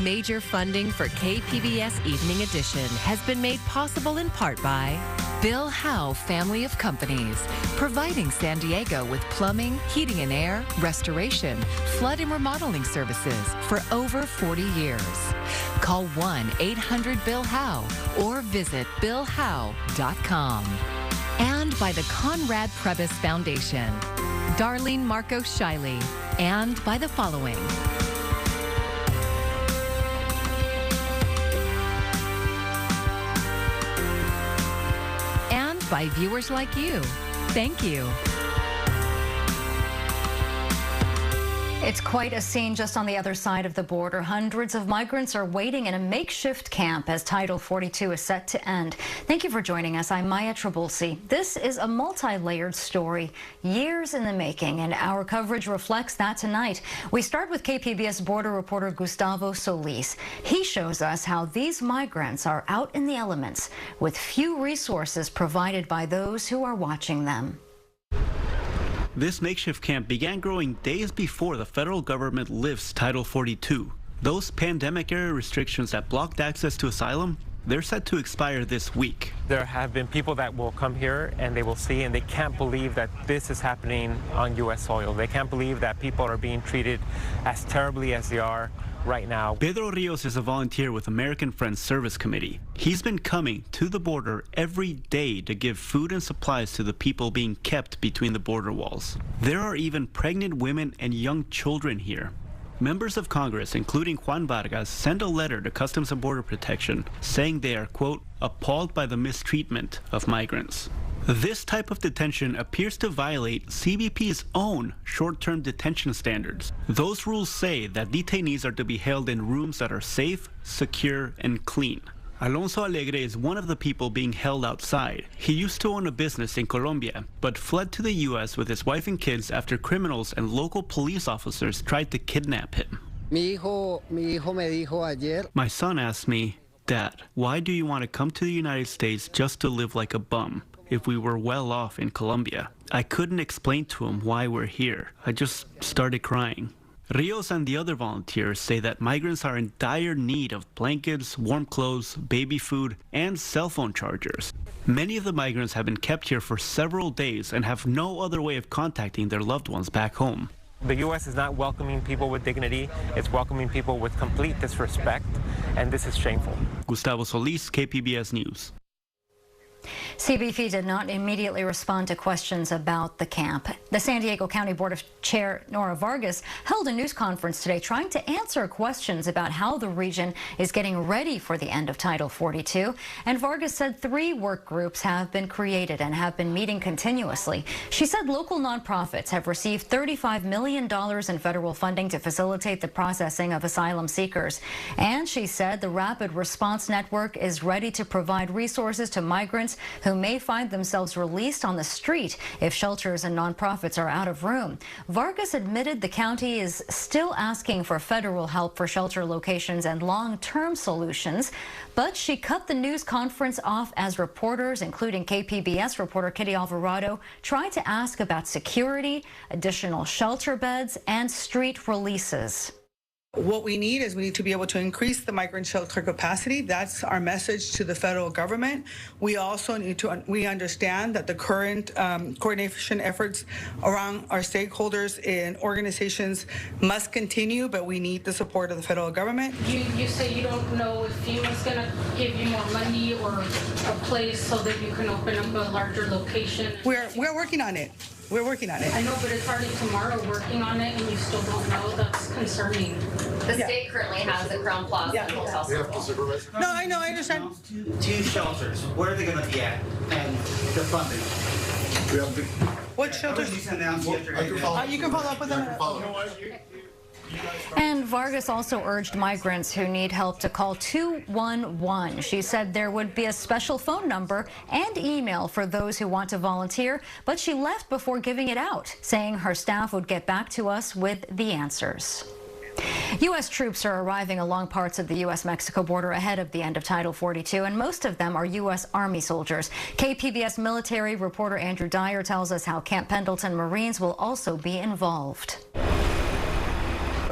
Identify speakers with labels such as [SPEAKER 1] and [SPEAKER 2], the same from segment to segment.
[SPEAKER 1] Major funding for KPBS Evening Edition has been made possible in part by Bill Howe Family of Companies, providing San Diego with plumbing, heating and air, restoration, flood and remodeling services for over 40 years. Call 1-800-BILL-HOWE or visit billhowe.com. And by the Conrad Prebys Foundation, Darlene Marco Shiley, and by the following. By viewers like you. Thank you.
[SPEAKER 2] It's quite a scene just on the other side of the border. Hundreds of migrants are waiting in a makeshift camp as Title 42 is set to end. Thank you for joining us. I'm Maya Trabulsi. This is a multi-layered story, years in the making, and our coverage reflects that tonight. We start with KPBS border reporter Gustavo Solis. He shows us how these migrants are out in the elements with few resources provided by those who are watching them.
[SPEAKER 3] This makeshift camp began growing days before the federal government lifts Title 42. Those pandemic-era restrictions that blocked access to asylum, they're set to expire this week.
[SPEAKER 4] There have been people that will come here and they will see and they can't believe that this is happening on U.S. soil. They can't believe that people are being treated as terribly as they are right now.
[SPEAKER 3] Pedro Rios is a volunteer with American Friends Service Committee. He's been coming to the border every day to give food and supplies to the people being kept between the border walls. There are even pregnant women and young children here. Members of Congress, including Juan Vargas, sent a letter to Customs and Border Protection saying they are, quote, appalled by the mistreatment of migrants. This type of detention appears to violate CBP's own short-term detention standards. Those rules say that detainees are to be held in rooms that are safe, secure, and clean. Alonso Alegre is one of the people being held outside. He used to own a business in Colombia, but fled to the U.S. with his wife and kids after criminals and local police officers tried to kidnap him. My son asked me, Dad, why do you want to come to the United States just to live like a bum if we were well off in Colombia? I couldn't explain to him why we're here. I just started crying. Rios and the other volunteers say that migrants are in dire need of blankets, warm clothes, baby food, and cell phone chargers. Many of the migrants have been kept here for several days and have no other way of contacting their loved ones back home.
[SPEAKER 4] The U.S. is not welcoming people with dignity. It's welcoming people with complete disrespect, and this is shameful.
[SPEAKER 3] Gustavo Solis, KPBS News.
[SPEAKER 2] CBP did not immediately respond to questions about the camp. The San Diego County Board of Chair Nora Vargas held a news conference today trying to answer questions about how the region is getting ready for the end of Title 42. And Vargas said 3 work groups have been created and have been meeting continuously. She said local nonprofits have received $35 million in federal funding to facilitate the processing of asylum seekers. And she said the Rapid Response Network is ready to provide resources to migrants who may find themselves released on the street if shelters and nonprofits are out of room. Vargas admitted the county is still asking for federal help for shelter locations and long-term solutions, but she cut the news conference off as reporters, including KPBS reporter Kitty Alvarado, tried to ask about security, additional shelter beds, and street releases.
[SPEAKER 5] What we need to be able to increase the migrant shelter capacity. That's our message to the federal government. We also need to, we understand that the current coordination efforts around our stakeholders and organizations must continue, but we need the support of the federal government.
[SPEAKER 6] You say you don't know if FEMA's going to give you more money or a place so that you can open up a larger location.
[SPEAKER 5] We're working on it. We're working on it.
[SPEAKER 6] I know, but it's already tomorrow working on it, and you still don't know. That's concerning.
[SPEAKER 7] The state currently has a Crown Plaza and Hotel Circle.
[SPEAKER 5] No, I know, I understand.
[SPEAKER 8] 2 shelters. Where are they going to be at? And the funding.
[SPEAKER 5] What shelters?
[SPEAKER 8] You
[SPEAKER 5] can follow up with them.
[SPEAKER 2] And Vargas also urged migrants who need help to call 211. She said there would be a special phone number and email for those who want to volunteer, but she left before giving it out, saying her staff would get back to us with the answers. U.S. troops are arriving along parts of the U.S.-Mexico border ahead of the end of Title 42, and most of them are U.S. Army soldiers. KPBS military reporter Andrew Dyer tells us how Camp Pendleton Marines will also be involved.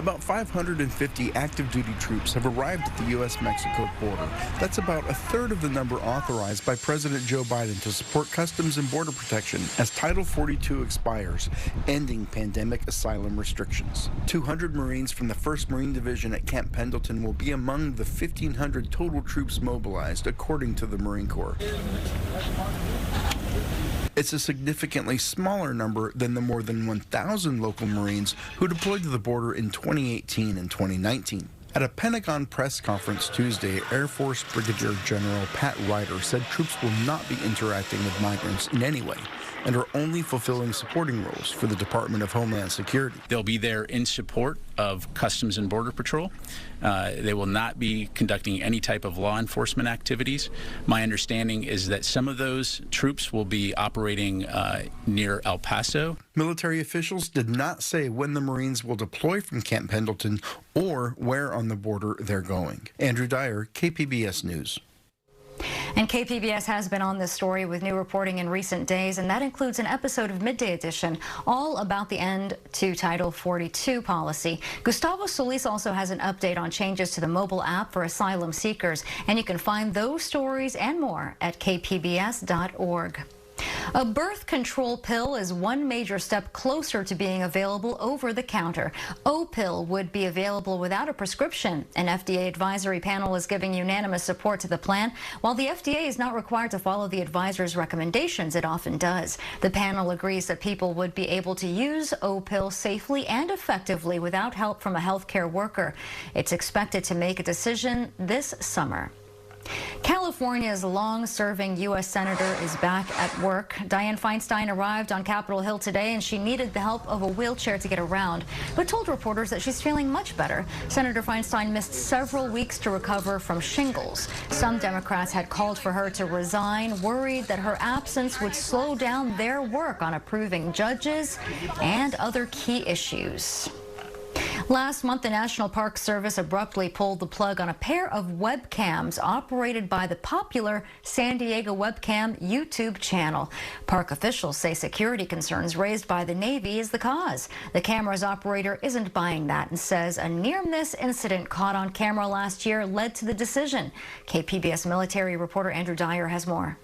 [SPEAKER 9] About 550 active duty troops have arrived at the U.S.-Mexico border. That's about a third of the number authorized by President Joe Biden to support Customs and Border Protection as Title 42 expires, ending pandemic asylum restrictions. 200 Marines from the 1st Marine Division at Camp Pendleton will be among the 1,500 total troops mobilized, according to the Marine Corps. It's a significantly smaller number than the more than 1,000 local Marines who deployed to the border in 2018 and 2019. At a Pentagon press conference Tuesday, Air Force Brigadier General Pat Ryder said troops will not be interacting with migrants in any way and are only fulfilling supporting roles for the Department of Homeland Security.
[SPEAKER 10] They'll be there in support of Customs and Border Patrol. They will not be conducting any type of law enforcement activities. My understanding is that some of those troops will be operating near El Paso.
[SPEAKER 9] Military officials did not say when the Marines will deploy from Camp Pendleton or where on the border they're going. Andrew Dyer, KPBS News.
[SPEAKER 2] And KPBS has been on this story with new reporting in recent days, and that includes an episode of Midday Edition all about the end to Title 42 policy. Gustavo Solis also has an update on changes to the mobile app for asylum seekers, and you can find those stories and more at kpbs.org. A birth control pill is one major step closer to being available over the counter. O-pill would be available without a prescription. An FDA advisory panel is giving unanimous support to the plan. While the FDA is not required to follow the advisor's recommendations, it often does. The panel agrees that people would be able to use O-pill safely and effectively without help from a healthcare worker. It's expected to make a decision this summer. California's long-serving U.S. Senator is back at work. Dianne Feinstein arrived on Capitol Hill today, and she needed the help of a wheelchair to get around, but told reporters that she's feeling much better. Senator Feinstein missed several weeks to recover from shingles. Some Democrats had called for her to resign, worried that her absence would slow down their work on approving judges and other key issues. Last month, the National Park Service abruptly pulled the plug on a pair of webcams operated by the popular San Diego Webcam YouTube channel. Park officials say security concerns raised by the Navy is the cause. The camera's operator isn't buying that and says a near-miss incident caught on camera last year led to the decision. KPBS military reporter Andrew Dyer has more.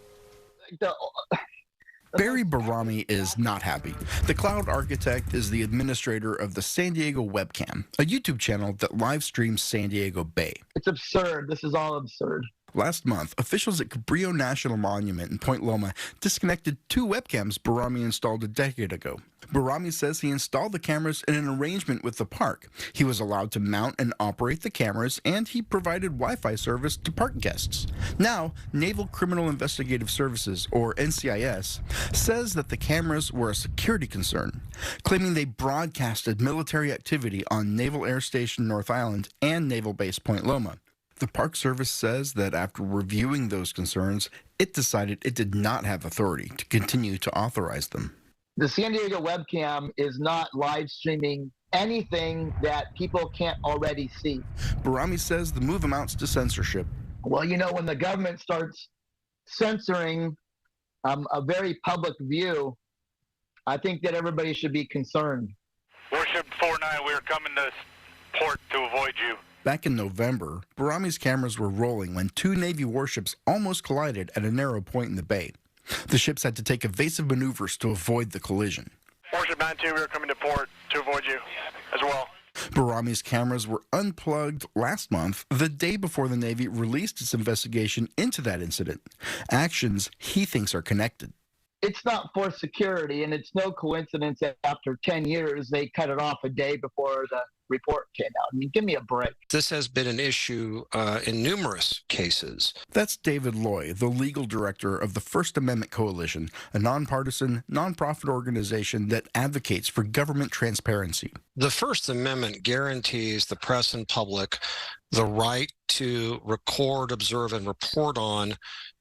[SPEAKER 9] Barry Barami is not happy. The cloud architect is the administrator of the San Diego Webcam, a YouTube channel that live streams San Diego Bay.
[SPEAKER 11] It's absurd. This is all absurd.
[SPEAKER 9] Last month, officials at Cabrillo National Monument in Point Loma disconnected 2 webcams Barami installed a decade ago. Barami says he installed the cameras in an arrangement with the park. He was allowed to mount and operate the cameras, and he provided Wi-Fi service to park guests. Now, Naval Criminal Investigative Services, or NCIS, says that the cameras were a security concern, claiming they broadcasted military activity on Naval Air Station North Island and Naval Base Point Loma. The Park Service says that after reviewing those concerns, it decided it did not have authority to continue to authorize them.
[SPEAKER 11] The San Diego Webcam is not live streaming anything that people can't already see.
[SPEAKER 9] Barami says the move amounts to censorship.
[SPEAKER 11] Well, you know, when the government starts censoring a very public view, I think that everybody should be concerned.
[SPEAKER 12] Warship 49, we're coming to port to avoid you.
[SPEAKER 9] Back in November, Barami's cameras were rolling when 2 Navy warships almost collided at a narrow point in the bay. The ships had to take evasive maneuvers to avoid the collision.
[SPEAKER 12] Warship 92, we're coming to port to avoid you as well.
[SPEAKER 9] Barami's cameras were unplugged last month, the day before the Navy released its investigation into that incident. Actions he thinks are connected.
[SPEAKER 11] It's not for security, and it's no coincidence that after 10 years, they cut it off a day before the report came out. I mean, give me a break.
[SPEAKER 13] This has been an issue in numerous cases.
[SPEAKER 9] That's David Loy, the legal director of the First Amendment Coalition, a nonpartisan, nonprofit organization that advocates for government transparency.
[SPEAKER 13] The First Amendment guarantees the press and public the right to record, observe, and report on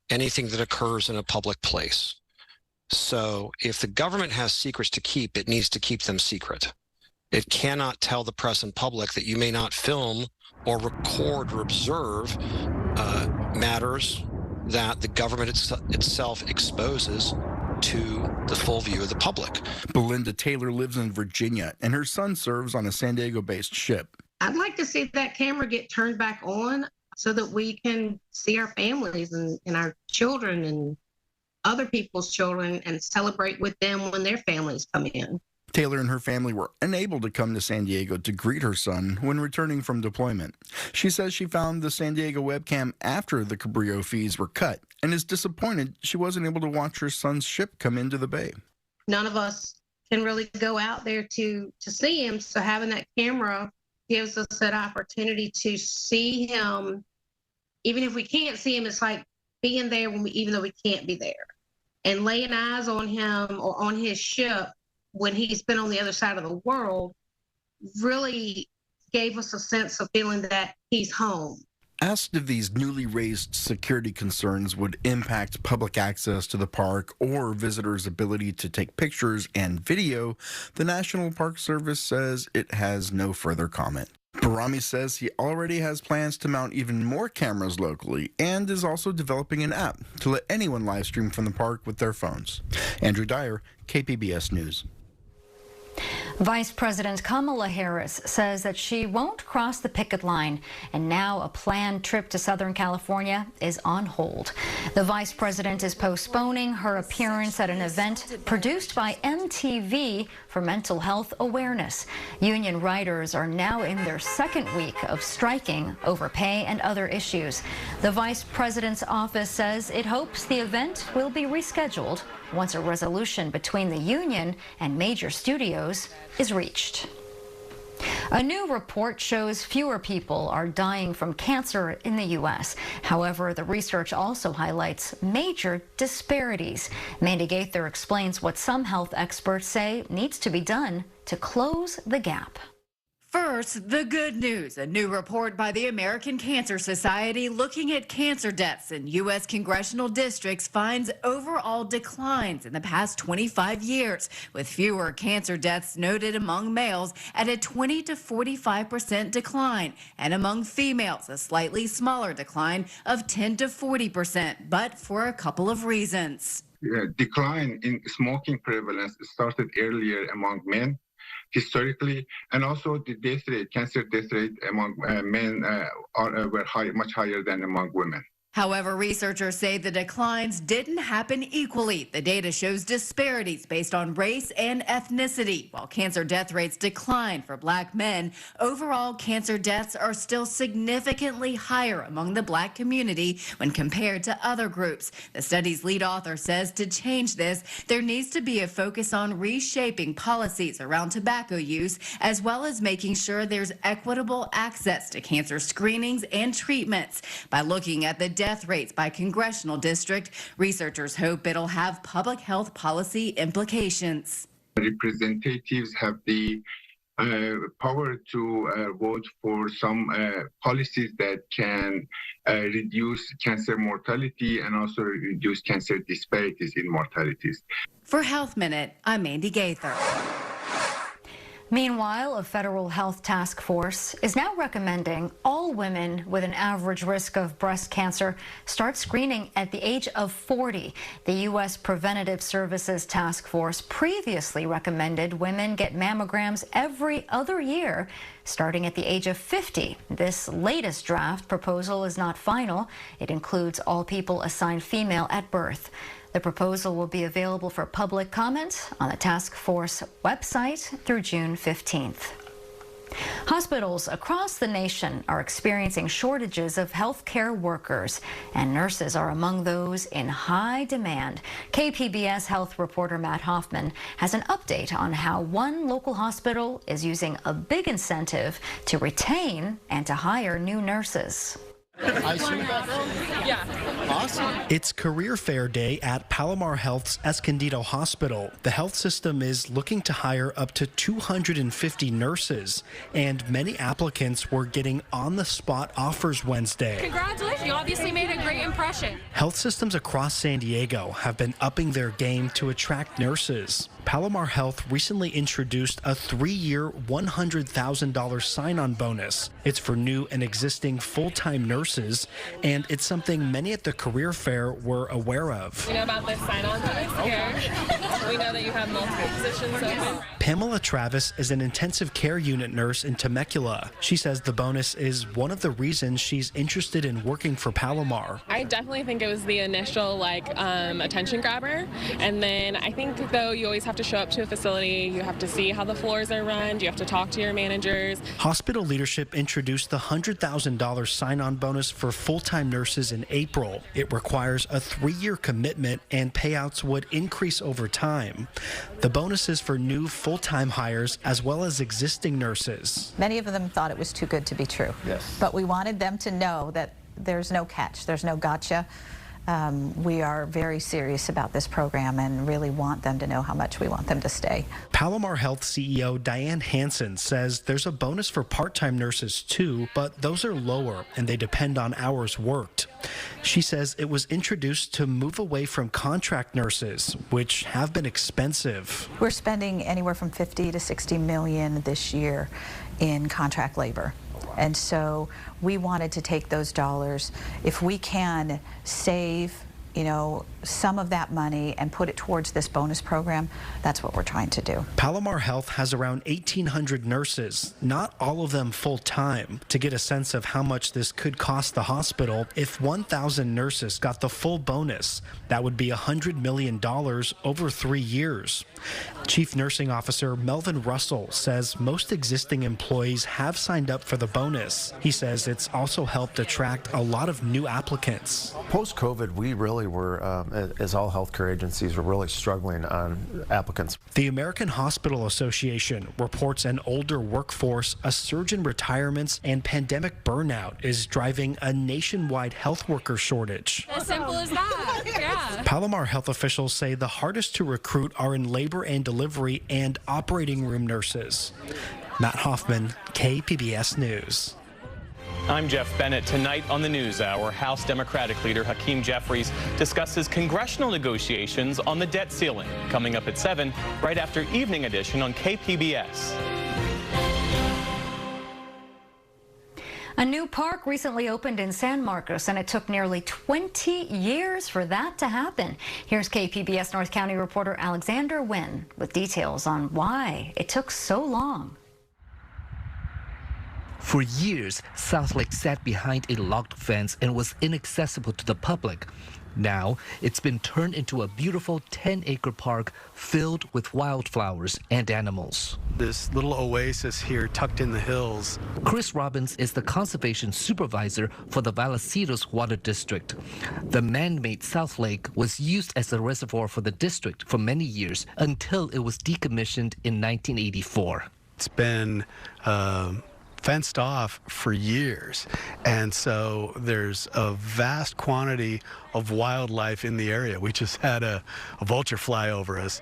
[SPEAKER 13] anything that occurs in a public place. So if the government has secrets to keep, it needs to keep them secret. It cannot tell the press and public that you may not film or record or observe matters that the government itself exposes to the full view of the public.
[SPEAKER 9] Belinda Taylor lives in Virginia, and her son serves on a San Diego-based ship.
[SPEAKER 14] I'd like to see that camera get turned back on so that we can see our families and our children and other people's children and celebrate with them when their families come in.
[SPEAKER 9] Taylor and her family were unable to come to San Diego to greet her son when returning from deployment. She says she found the San Diego webcam after the Cabrillo fees were cut and is disappointed she wasn't able to watch her son's ship come into the bay.
[SPEAKER 14] None of us can really go out there to see him, so having that camera gives us that opportunity to see him. Even if we can't see him, it's like being there even though we can't be there. And laying eyes on him or on his ship when he's been on the other side of the world really gave us a sense of feeling that he's home.
[SPEAKER 9] Asked if these newly raised security concerns would impact public access to the park or visitors' ability to take pictures and video, the National Park Service says it has no further comment. Barami says he already has plans to mount even more cameras locally and is also developing an app to let anyone live stream from the park with their phones. Andrew Dyer, KPBS News.
[SPEAKER 2] Vice President Kamala Harris says that she won't cross the picket line, and now a planned trip to Southern California is on hold. The vice president is postponing her appearance at an event produced by MTV for mental health awareness. Union writers are now in their second week of striking over pay and other issues. The vice president's office says it hopes the event will be rescheduled once a resolution between the union and major studios is reached. A new report shows fewer people are dying from cancer in the U.S. However, the research also highlights major disparities. Mandy Gaither explains what some health experts say needs to be done to close the gap.
[SPEAKER 15] First, the good news. A new report by the American Cancer Society looking at cancer deaths in U.S. congressional districts finds overall declines in the past 25 years, with fewer cancer deaths noted among males at a 20 to 45% decline, and among females a slightly smaller decline of 10 to 40%, but for a couple of reasons.
[SPEAKER 16] Decline in smoking prevalence started earlier among men historically, and also the death rate, cancer death rate among men were much higher than among women.
[SPEAKER 15] However, researchers say the declines didn't happen equally. The data shows disparities based on race and ethnicity. While cancer death rates decline for Black men, overall cancer deaths are still significantly higher among the Black community when compared to other groups. The study's lead author says to change this, there needs to be a focus on reshaping policies around tobacco use, as well as making sure there's equitable access to cancer screenings and treatments. By looking at the death rates by congressional district, researchers hope it'll have public health policy implications.
[SPEAKER 16] Representatives have the power to vote for some policies that can reduce cancer mortality and also reduce cancer disparities in mortalities.
[SPEAKER 15] For Health Minute, I'm Mandy Gaither.
[SPEAKER 2] Meanwhile, a federal health task force is now recommending all women with an average risk of breast cancer start screening at the age of 40. The U.S. Preventative Services Task Force previously recommended women get mammograms every other year, starting at the age of 50. This latest draft proposal is not final. It includes all people assigned female at birth. The proposal will be available for public comment on the task force website through June 15th. Hospitals across the nation are experiencing shortages of healthcare workers, and nurses are among those in high demand. KPBS health reporter Matt Hoffman has an update on how one local hospital is using a big incentive to retain and to hire new nurses.
[SPEAKER 17] Yeah. Awesome. It's Career Fair Day at Palomar Health's Escondido Hospital. The health system is looking to hire up to 250 nurses, and many applicants were getting on-the-spot offers Wednesday.
[SPEAKER 18] Congratulations, you obviously made a great impression.
[SPEAKER 17] Health systems across San Diego have been upping their game to attract nurses. Palomar Health recently introduced a 3-year, $100,000 sign-on bonus. It's for new and existing full-time nurses, and it's something many at the career fair were aware of.
[SPEAKER 18] We know about this sign-on bonus here. We know that you have multiple positions open.
[SPEAKER 17] Pamela Travis is an intensive care unit nurse in Temecula. She says the bonus is one of the reasons she's interested in working for Palomar.
[SPEAKER 18] I definitely think it was the initial attention grabber, and then I think though you always have to show up to a facility, you have to see how the floors are run, you have to talk to your managers.
[SPEAKER 17] Hospital leadership introduced the $100,000 sign-on bonus for full-time nurses in April. It requires a 3-year commitment, and payouts would increase over time. The bonus is for new full-time hires as well as existing nurses.
[SPEAKER 19] Many of them thought it was too good to be true. Yes. But we wanted them to know that there's no catch, there's no gotcha. We are very serious about this program and really want them to know how much we want them to stay.
[SPEAKER 17] Palomar Health CEO Diane Hansen says there's a bonus for part-time nurses too, but those are lower and they depend on hours worked. She says it was introduced to move away from contract nurses, which have been expensive.
[SPEAKER 19] We're spending anywhere from 50 to 60 million this year in contract labor. And so we wanted to take those dollars, if we can save, some of that money and put it towards this bonus program, that's what we're trying to do.
[SPEAKER 17] Palomar Health has around 1,800 nurses, not all of them full-time. To get a sense of how much this could cost the hospital, if 1,000 nurses got the full bonus, that would be $100 million over 3 years. Chief Nursing Officer Melvin Russell says most existing employees have signed up for the bonus. He says it's also helped attract a lot of new applicants.
[SPEAKER 20] Post-COVID, we really were, as all healthcare agencies, were really struggling on applicants.
[SPEAKER 17] The American Hospital Association reports an older workforce, a surge in retirements, and pandemic burnout is driving a nationwide health worker shortage.
[SPEAKER 18] As simple as that, yeah.
[SPEAKER 17] Palomar Health officials say the hardest to recruit are in labor and delivery and operating room nurses. Matt Hoffman, KPBS News.
[SPEAKER 21] I'm Jeff Bennett. Tonight on the NewsHour, House Democratic leader Hakeem Jeffries discusses congressional negotiations on the debt ceiling. Coming up at 7, right after Evening Edition on KPBS.
[SPEAKER 2] A new park recently opened in San Marcos, and it took nearly 20 years for that to happen. Here's KPBS North County reporter Alexander Nguyen with details on why it took so long.
[SPEAKER 22] For years, South Lake sat behind a locked fence and was inaccessible to the public. Now, it's been turned into a beautiful 10-acre park filled with wildflowers and animals.
[SPEAKER 23] This little oasis here tucked in the hills.
[SPEAKER 22] Chris Robbins is the conservation supervisor for the Vallecillos Water District. The man-made South Lake was used as a reservoir for the district for many years until it was decommissioned in 1984.
[SPEAKER 23] It's been fenced off for years, and so there's a vast quantity of wildlife in the area. We just had a vulture fly over us.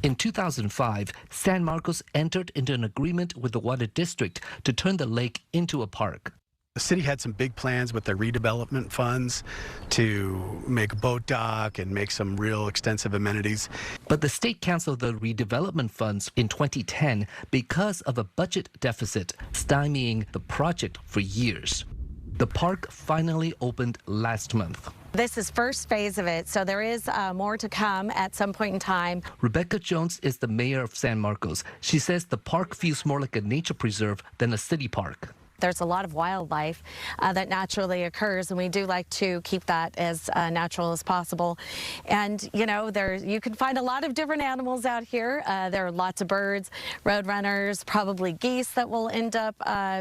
[SPEAKER 22] In 2005, San Marcos entered into an agreement with the Water District to turn the lake into a park.
[SPEAKER 23] The city had some big plans with their redevelopment funds to make a boat dock and make some real extensive amenities.
[SPEAKER 22] But the state canceled the redevelopment funds in 2010 because of a budget deficit, stymieing the project for years. The park finally opened last month.
[SPEAKER 24] This is first phase of it, so there is more to come at some point in time.
[SPEAKER 22] Rebecca Jones is the mayor of San Marcos. She says the park feels more like a nature preserve than a city park.
[SPEAKER 24] There's a lot of wildlife that naturally occurs, and we do like to keep that as natural as possible. And you can find a lot of different animals out here. There are lots of birds, roadrunners, probably geese that will end up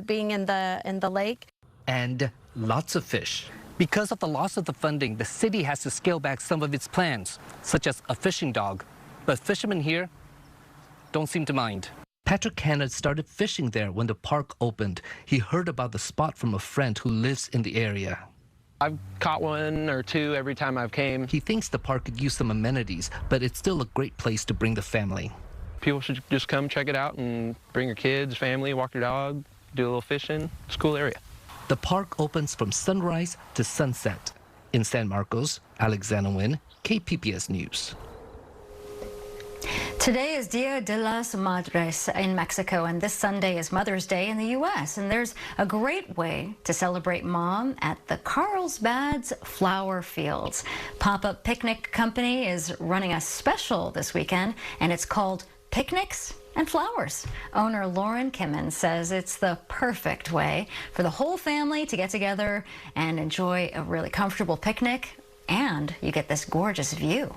[SPEAKER 24] being in the lake.
[SPEAKER 22] And lots of fish. Because of the loss of the funding, the city has to scale back some of its plans, such as a fishing dog. But fishermen here don't seem to mind. Patrick Hanna started fishing there when the park opened. He heard about the spot from a friend who lives in the area.
[SPEAKER 25] I've caught one or two every time I've came.
[SPEAKER 22] He thinks the park could use some amenities, but it's still a great place to bring the family.
[SPEAKER 25] People should just come check it out and bring your kids, family, walk your dog, do a little fishing. It's a cool area.
[SPEAKER 22] The park opens from sunrise to sunset. In San Marcos, Alexander Nguyen, KPBS News.
[SPEAKER 2] Today is Dia de las Madres in Mexico, and this Sunday is Mother's Day in the U.S. And there's a great way to celebrate mom at the Carlsbad's flower fields. PopUp Picnic Company is running a special this weekend, and it's called Picnics and Flowers. Owner Lauren Kimmons says it's the perfect way for the whole family to get together and enjoy a really comfortable picnic, and you get this gorgeous view.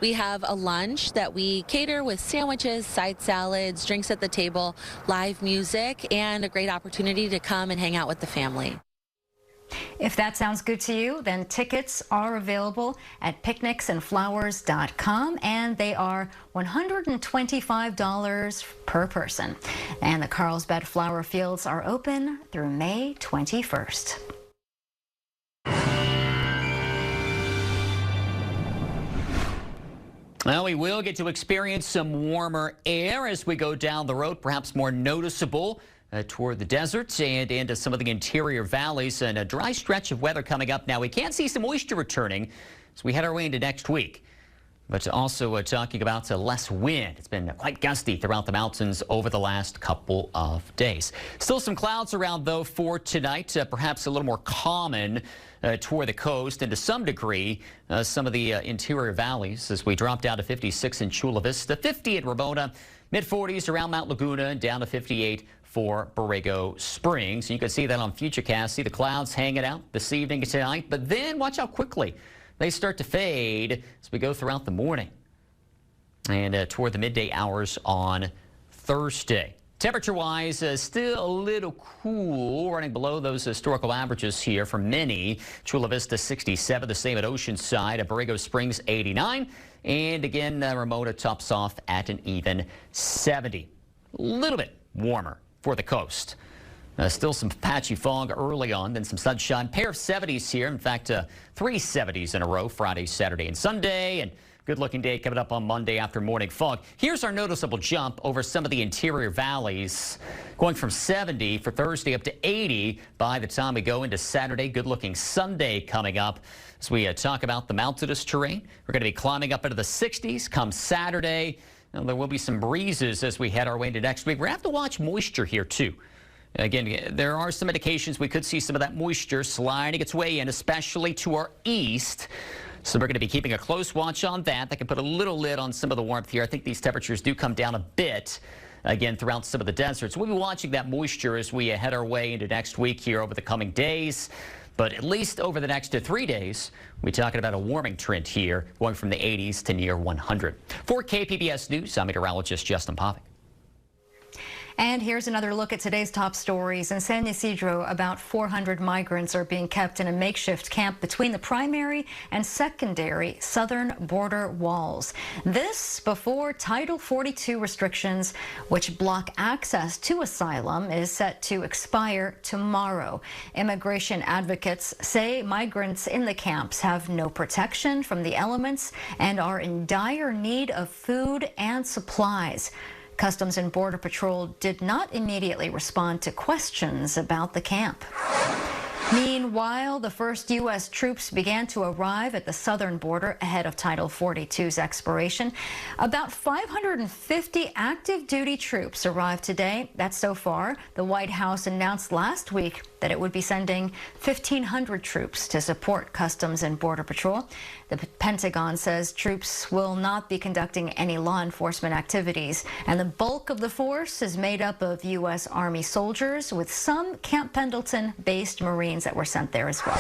[SPEAKER 1] We have a lunch that we cater with sandwiches, side salads, drinks at the table, live music, and a great opportunity to come and hang out with the family.
[SPEAKER 2] If that sounds good to you, then tickets are available at picnicsandflowers.com, and they are $125 per person. And the Carlsbad flower fields are open through May 21st.
[SPEAKER 3] Well, we will get to experience some warmer air as we go down the road, perhaps more noticeable toward the deserts and into some of the interior valleys, and a dry stretch of weather coming up. Now, we can see some moisture returning as we head our way into next week. But also talking about less wind. It's been quite gusty throughout the mountains over the last couple of days. Still some clouds around, though, for tonight. Perhaps a little more common toward the coast, and to some degree, some of the interior valleys as we drop down to 56 in Chula Vista, 50 at Ramona, mid-40s around Mount Laguna, and down to 58 for Borrego Springs. You can see that on Futurecast. See the clouds hanging out this evening and tonight, but then watch how quickly they start to fade as we go throughout the morning and toward the midday hours on Thursday. Temperature-wise, still a little cool, running below those historical averages here for many. Chula Vista 67, the same at Oceanside. At Borrego Springs 89, and again, Ramona tops off at an even 70. A little bit warmer for the coast. Still some patchy fog early on, then some sunshine. Pair of 70s here. In fact, 3 70s in a row, Friday, Saturday, and Sunday. And good-looking day coming up on Monday after morning fog. Here's our noticeable jump over some of the interior valleys, going from 70 for Thursday up to 80 by the time we go into Saturday. Good-looking Sunday coming up as we talk about the mountainous terrain. We're going to be climbing up into the 60s come Saturday. And there will be some breezes as we head our way into next week. We're going to have to watch moisture here, too. Again, there are some indications we could see some of that moisture sliding its way in, especially to our east. So we're going to be keeping a close watch on that. That can put a little lid on some of the warmth here. I think these temperatures do come down a bit, again, throughout some of the deserts. We'll be watching that moisture as we head our way into next week here over the coming days. But at least over the next 3 days, we're talking about a warming trend here, going from the 80s to near 100. For KPBS News, I'm meteorologist Justin Pavic.
[SPEAKER 2] And here's another look at today's top stories. In San Ysidro, about 400 migrants are being kept in a makeshift camp between the primary and secondary southern border walls. This before Title 42 restrictions, which block access to asylum, is set to expire tomorrow. Immigration advocates say migrants in the camps have no protection from the elements and are in dire need of food and supplies. Customs and Border Patrol did not immediately respond to questions about the camp. Meanwhile, the first U.S. troops began to arrive at the southern border ahead of Title 42's expiration. About 550 active duty troops arrived today. That's so far. The White House announced last week that it would be sending 1,500 troops to support Customs and Border Patrol. The Pentagon says troops will not be conducting any law enforcement activities, and the bulk of the force is made up of U.S. Army soldiers, with some Camp Pendleton-based Marines that were sent there as well.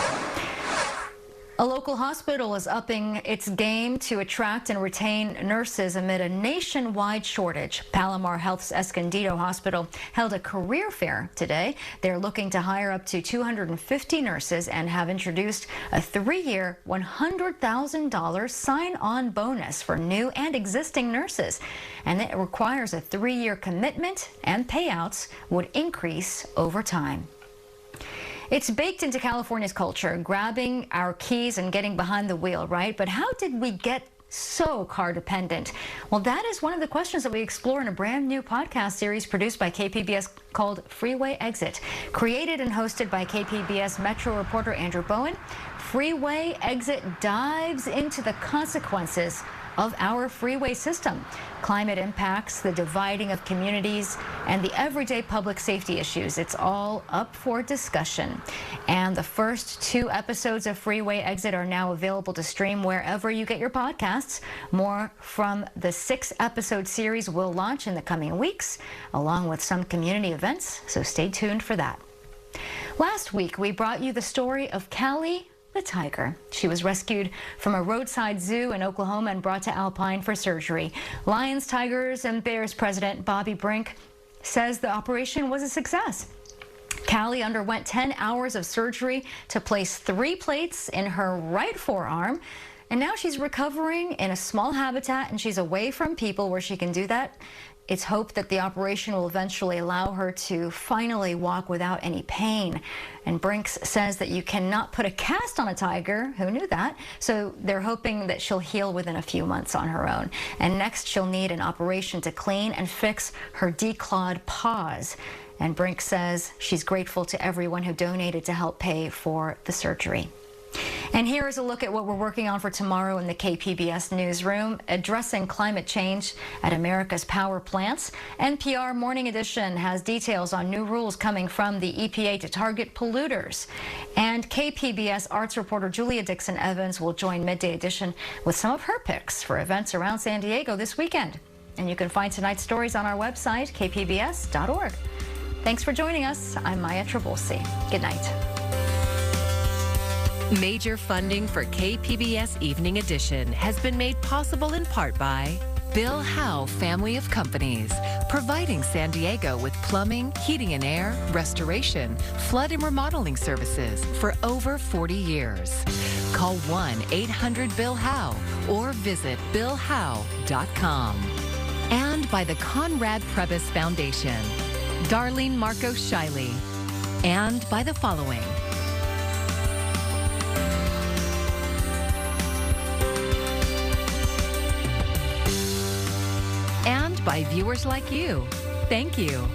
[SPEAKER 2] A local hospital is upping its game to attract and retain nurses amid a nationwide shortage. Palomar Health's Escondido Hospital held a career fair today. They're looking to hire up to 250 nurses and have introduced a 3-year, $100,000 sign-on bonus for new and existing nurses. And it requires a 3-year commitment, and payouts would increase over time. It's baked into California's culture, grabbing our keys and getting behind the wheel, right? But how did we get so car dependent? Well, that is one of the questions that we explore in a brand new podcast series produced by KPBS called Freeway Exit. Created and hosted by KPBS Metro reporter Andrew Bowen, Freeway Exit dives into the consequences of our freeway system. Climate impacts, the dividing of communities, and the everyday public safety issues. It's all up for discussion. And the first 2 episodes of Freeway Exit are now available to stream wherever you get your podcasts. More from the 6-episode series will launch in the coming weeks, along with some community events, so stay tuned for that. Last week, we brought you the story of Kallie the Tiger. She was rescued from a roadside zoo in Oklahoma and brought to Alpine for surgery. Lions, Tigers, and Bears president Bobby Brink says the operation was a success. Kallie underwent 10 hours of surgery to place 3 plates in her right forearm, and now she's recovering in a small habitat and she's away from people where she can do that. It's hoped that the operation will eventually allow her to finally walk without any pain. And Brinks says that you cannot put a cast on a tiger. Who knew that? So they're hoping that she'll heal within a few months on her own. And next, she'll need an operation to clean and fix her declawed paws. And Brinks says she's grateful to everyone who donated to help pay for the surgery. And here is a look at what we're working on for tomorrow in the KPBS newsroom, addressing climate change at America's power plants. NPR Morning Edition has details on new rules coming from the EPA to target polluters. And KPBS arts reporter Julia Dixon Evans will join Midday Edition with some of her picks for events around San Diego this weekend. And you can find tonight's stories on our website, kpbs.org. Thanks for joining us. I'm Maya Trabolsi. Good night.
[SPEAKER 4] Major funding for KPBS Evening Edition has been made possible in part by Bill Howe Family of Companies, providing San Diego with plumbing, heating and air, restoration, flood and remodeling services for over 40 years. Call 1-800-BILL-HOWE or visit billhowe.com. And by the Conrad Prebys Foundation, Darlene Marcos Shiley, and by the following: and by viewers like you. Thank you.